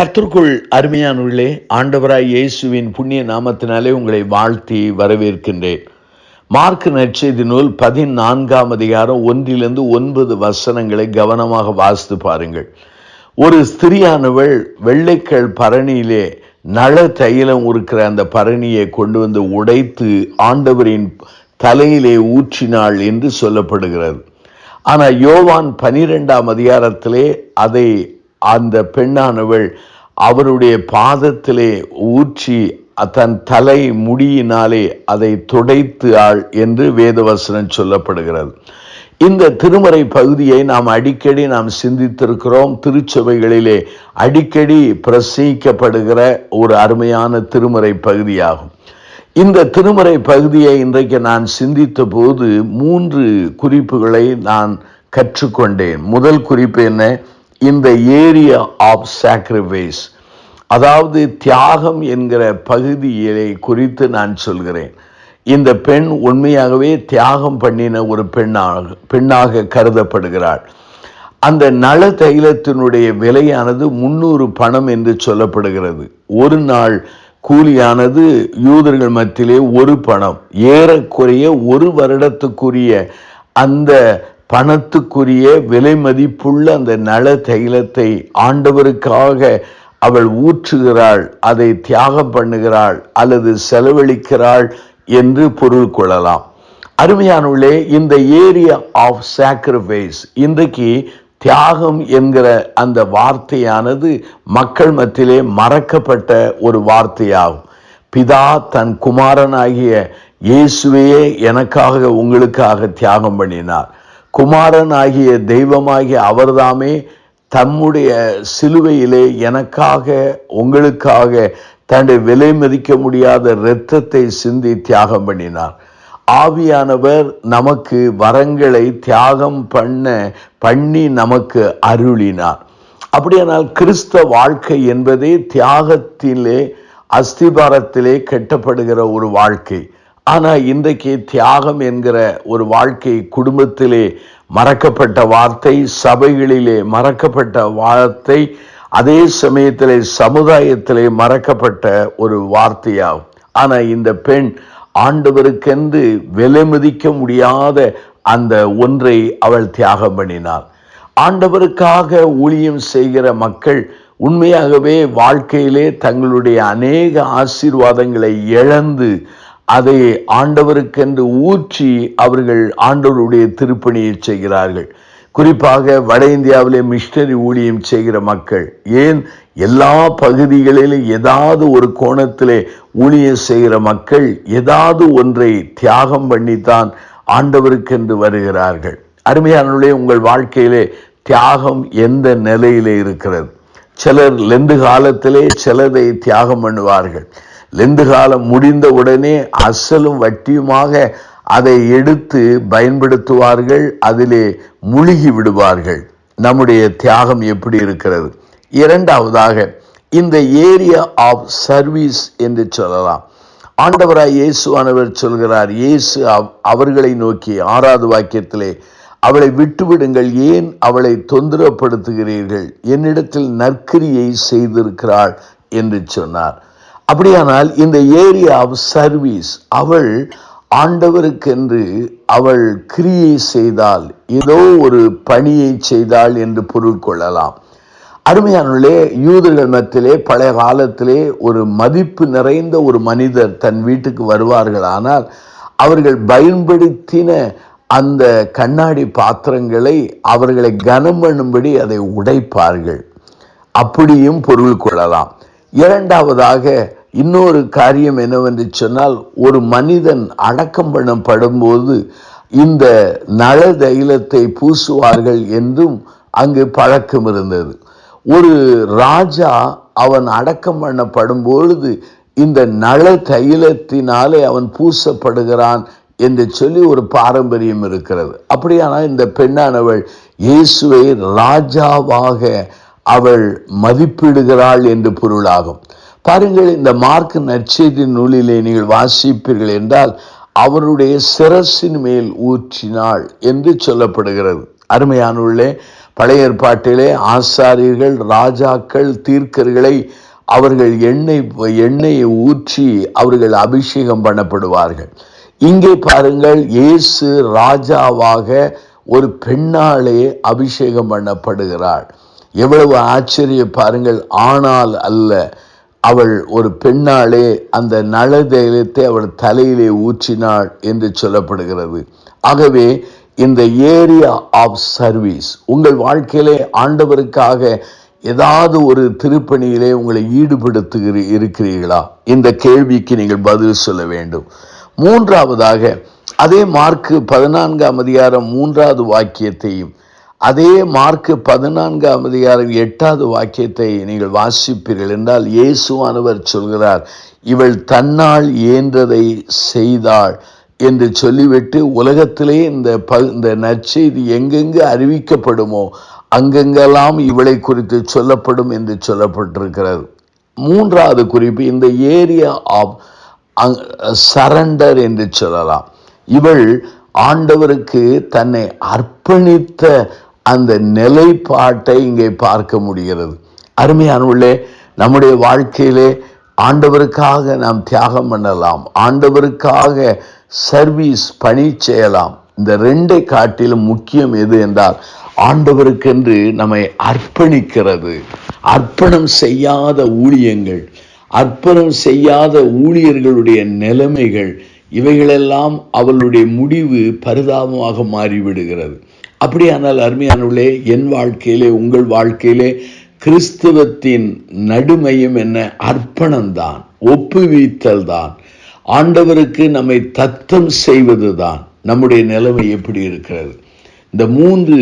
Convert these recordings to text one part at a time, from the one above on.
கர்த்தருக்குள் அருமையானவர்களே, ஆண்டவராய் இயேசுவின் புண்ணிய நாமத்தினாலே உங்களை வாழ்த்தி வரவேற்கின்றேன். மார்க் நற்செய்தி நூல் 14ஆம் அதிகாரம் 1-9 வசனங்களை கவனமாக வாசித்து பாருங்கள். ஒரு ஸ்திரியானவள் வெள்ளைக்கல் பரணியிலே நள தைலம் இருக்கிற அந்த பரணியை கொண்டு வந்து உடைத்து ஆண்டவரின் தலையிலே ஊற்றினாள் என்று சொல்லப்படுகிறது. ஆனால் யோவான் 12ஆம் அதிகாரத்திலே அந்த பெண்ணானவள் அவருடைய பாதத்திலே ஊற்றி தன் தலை முடியினாலே அதை துடைத்தாள் என்று வேதவசனம் சொல்லப்படுகிறது. இந்த திருமறை பகுதியை நாம் அடிக்கடி சிந்தித்திருக்கிறோம். திருச்சபைகளிலே அடிக்கடி பிரசங்கிக்கப்படுகிற ஒரு அருமையான திருமறை பகுதியாகும். இந்த திருமறை பகுதியை இன்றைக்கு நான் சிந்தித்த போது 3 குறிப்புகளை நான் கற்றுக்கொண்டேன். முதல் குறிப்பு என்ன? இந்த ஏரியா ஆஃப் சாக்ரிஃபைஸ், அதாவது தியாகம் என்கிற பகுதியை குறித்து நான் சொல்கிறேன். இந்த பெண் உண்மையாகவே தியாகம் பண்ணின ஒரு பெண்ணாக கருதப்படுகிறாள். அந்த நள தைலத்தினுடைய விலையானது 300 பணம் என்று சொல்லப்படுகிறது. ஒரு நாள் கூலியானது யூதர்கள் மத்தியிலே 1 பணம், ஏறக்குறைய 1 வருடத்துக்குரிய அந்த பணத்துக்குரிய விலை மதிப்புள்ள அந்த நள தைலத்தை ஆண்டவருக்காக அவள் ஊற்றுகிறாள், அதை தியாகம் பண்ணுகிறாள் அல்லது செலவழிக்கிறாள் என்று பொருள் கொள்ளலாம். அருமையானவர்களே, இந்த ஏரியா ஆஃப் சாக்ரிஃபைஸ், இன்றைக்கு தியாகம் என்கிற அந்த வார்த்தையானது மக்கள் மத்தியிலே மறக்கப்பட்ட ஒரு வார்த்தையாகும். பிதா தன் குமாரனாகிய இயேசுவையே எனக்காக உங்களுக்காக தியாகம் பண்ணினார். குமாரன் ஆகிய தெய்வமாகிய அவர்தாமே தம்முடைய சிலுவையிலே எனக்காக உங்களுக்காக தன்னுடைய விலை மதிக்க முடியாத இரத்தத்தை சிந்தி தியாகம் பண்ணினார். ஆவியானவர் நமக்கு வரங்களை தியாகம் பண்ணி நமக்கு அருளினார். அப்படியானால் கிறிஸ்தவ வாழ்க்கை என்பதே தியாகத்திலே அஸ்திபாரத்திலே கட்டப்படுகிற ஒரு வாழ்க்கை. ஆனால் இன்றைக்கு தியாகம் என்கிற ஒரு வாழ்க்கை குடும்பத்திலே மறக்கப்பட்ட வார்த்தை, சபைகளிலே மறக்கப்பட்ட வார்த்தை, அதே சமயத்திலே சமுதாயத்திலே மறக்கப்பட்ட ஒரு வார்த்தையாகும். ஆனால் இந்த பெண் ஆண்டவருக்கென்று விலை மதிக்க முடியாத அந்த ஒன்றை அவள் தியாகம் பண்ணினாள். ஆண்டவருக்காக ஊழியம் செய்கிற மக்கள் உண்மையாகவே வாழ்க்கையிலே தங்களுடைய அநேக ஆசீர்வாதங்களை இழந்து அதை ஆண்டவருக்கென்று ஊற்றி அவர்கள் ஆண்டவருடைய திருப்பணியை செய்கிறார்கள். குறிப்பாக வட இந்தியாவிலே மிஷனரி ஊழியம் செய்கிற மக்கள், ஏன் எல்லா பகுதிகளிலும் ஏதாவது ஒரு கோணத்திலே ஊழியம் செய்கிற மக்கள் ஏதாவது ஒன்றை தியாகம் பண்ணித்தான் ஆண்டவருக்கென்று வருகிறார்கள். அருமையானவர்களே, உங்கள் வாழ்க்கையிலே தியாகம் எந்த நிலையிலே இருக்கிறது? சிலர் லெந்து காலத்திலே சிலதை தியாகம் பண்ணுவார்கள். லெந்து காலம் முடிந்த உடனே அசலும் வட்டியுமாக அதை எடுத்து பயன்படுத்துவார்கள், அதிலே முழுகி விடுவார்கள். நம்முடைய தியாகம் எப்படி இருக்கிறது? இரண்டாவதாக, இந்த ஏரியா ஆஃப் சர்வீஸ் என்று சொல்லலாம். ஆண்டவராய் இயேசுவானவர் சொல்கிறார், இயேசு அவர்களை நோக்கி 6வது வாக்கியத்திலே, அவளை விட்டுவிடுங்கள், ஏன் அவளை தொந்தரப்படுத்துகிறீர்கள்? என்னிடத்தில் நற்கிரியை செய்திருக்கிறாள் என்று சொன்னார். அப்படியானால் இந்த ஏரியா ஆஃப் சர்வீஸ், அவள் ஆண்டவருக்கென்று அவள் கிரியை செய்தால், ஏதோ ஒரு பணியை செய்தாள் என்று பொருள் கொள்ளலாம். அருமையானவர்களே, யூதர்கள் மத்தியிலே பழைய காலத்திலே ஒரு மதிப்பு நிறைந்த ஒரு மனிதர் தன் வீட்டுக்கு வருவார்கள். ஆனால் அவர்கள் பயன்படுத்தின அந்த கண்ணாடி பாத்திரங்களை அவர்களை கனம் பண்ணும்படி அதை உடைப்பார்கள். அப்படியும் பொருள் கொள்ளலாம். இரண்டாவதாக, இன்னொரு காரியம் என்னவென்று சொன்னால், ஒரு மனிதன் அடக்கம் பண்ணப்படும் போது இந்த நள தைலத்தை பூசுவார்கள் என்றும் அங்கு பழக்கம் இருந்தது. ஒரு ராஜா அவன் அடக்கம் பண்ணப்படும் பொழுது இந்த நள தைலத்தினாலே அவன் பூசப்படுகிறான் என்று சொல்லி ஒரு பாரம்பரியம் இருக்கிறது. அப்படியானால் இந்த பெண்ணானவள் இயேசுவை ராஜாவாக அவள் மதிப்பிடுகிறாள் என்று பொருளாகும். பாருங்கள், இந்த மார்க் நற்செய்தி நூலிலே நீங்கள் வாசிப்பீர்கள் என்றால் அவருடைய சிரசின் மேல் ஊற்றினாள் என்று சொல்லப்படுகிறது. அருமையானவர்களே, பழைய ஏற்பாட்டிலே ஆசாரியர்கள், ராஜாக்கள், தீர்க்கர்களை அவர்கள் எண்ணெயை ஊற்றி அவர்கள் அபிஷேகம் பண்ணப்படுவார்கள். இங்கே பாருங்கள், இயேசு ராஜாவாக ஒரு பெண்ணாலே அபிஷேகம் பண்ணப்படுகிறாள். எவ்வளவு ஆச்சரிய பாருங்கள். ஆனால் அல்ல, அவள் ஒரு பெண்ணாலே அந்த நலதைலத்தை அவள் தலையிலே ஊற்றினாள் என்று சொல்லப்படுகிறது. ஆகவே இந்த ஏரியா ஆஃப் சர்வீஸ், உங்கள் வாழ்க்கையிலே ஆண்டவருக்காக ஏதாவது ஒரு திருப்பணியிலே உங்களை இருக்கிறீர்களா? இந்த கேள்விக்கு நீங்கள் பதில் சொல்ல வேண்டும். மூன்றாவதாக, அதே மார்க்கு 14ஆம் அதிகாரம் 3வது வாக்கியத்தையும், அதே மார்க்கு 14ஆம் அதிகாரம் 8வது வாக்கியத்தை நீங்கள் வாசிப்பீர்கள் என்றால், இயேசுவானவர் சொல்கிறார், இவள் தன்னால் இயன்றதை செய்தாள் என்று சொல்லிவிட்டு, உலகத்திலே இந்த நற்செய்தி எங்கெங்கு அறிவிக்கப்படுமோ அங்கெங்கெல்லாம் இவளை குறித்து சொல்லப்படும் என்று சொல்லப்பட்டிருக்கிறது. மூன்றாவது குறிப்பு, இந்த ஏரியா ஆஃப் சரண்டர் என்று சொல்லலாம். இவள் ஆண்டவருக்கு தன்னை அர்ப்பணித்த அந்த நிலைப்பாட்டை இங்கே பார்க்க முடிகிறது. அருமையானவர்களே, நம்முடைய வாழ்க்கையிலே ஆண்டவருக்காக நாம் தியாகம் பண்ணலாம், ஆண்டவருக்காக சர்வீஸ் பணி செய்யலாம். இந்த ரெண்டை காட்டிலும் முக்கியம் எது என்றால், ஆண்டவருக்கென்று நம்மை அர்ப்பணிக்கிறது. அர்ப்பணம் செய்யாத ஊழியங்கள், அர்ப்பணம் செய்யாத ஊழியர்களுடைய நிலைமைகள், இவைகளெல்லாம் அவளுடைய முடிவு பரிதாபமாக மாறிவிடுகிறது. அப்படியானால் அருமையானவர்களே, என் வாழ்க்கையிலே, உங்கள் வாழ்க்கையிலே கிறிஸ்தவத்தின் நடுமையம் என்ன? அர்ப்பணம்தான், ஒப்புவித்தல் தான், ஆண்டவருக்கு நம்மை தத்தம் செய்வதுதான். நம்முடைய நிலைமை எப்படி இருக்கிறது? இந்த 3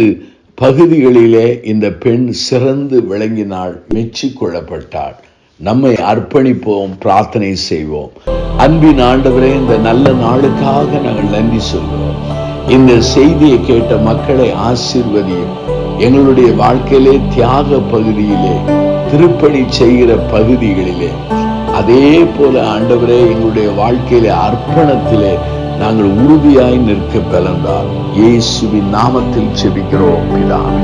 பகுதிகளிலே இந்த பெண் சிறந்து விளங்கினாள், மெச்சிக்கொள்ளப்பட்டாள். நம்மை அர்ப்பணிப்போம், பிரார்த்தனை செய்வோம். அன்பின் ஆண்டவரே, இந்த நல்ல நாளுக்காக நாங்கள் நன்றி சொல்கிறோம். இந்த செய்தியை கேட்ட மக்களை ஆசீர்வதியும். எங்களுடைய வாழ்க்கையிலே தியாக பகுதியிலே, திருப்பணி செய்கிற பகுதிகளிலே, அதே போல ஆண்டவரே எங்களுடைய வாழ்க்கையிலே அர்ப்பணத்திலே நாங்கள் உறுதியாய் நிற்க பிறந்தால், இயேசுவின் நாமத்தில் ஜெபிக்கிறோம் பிதாவே.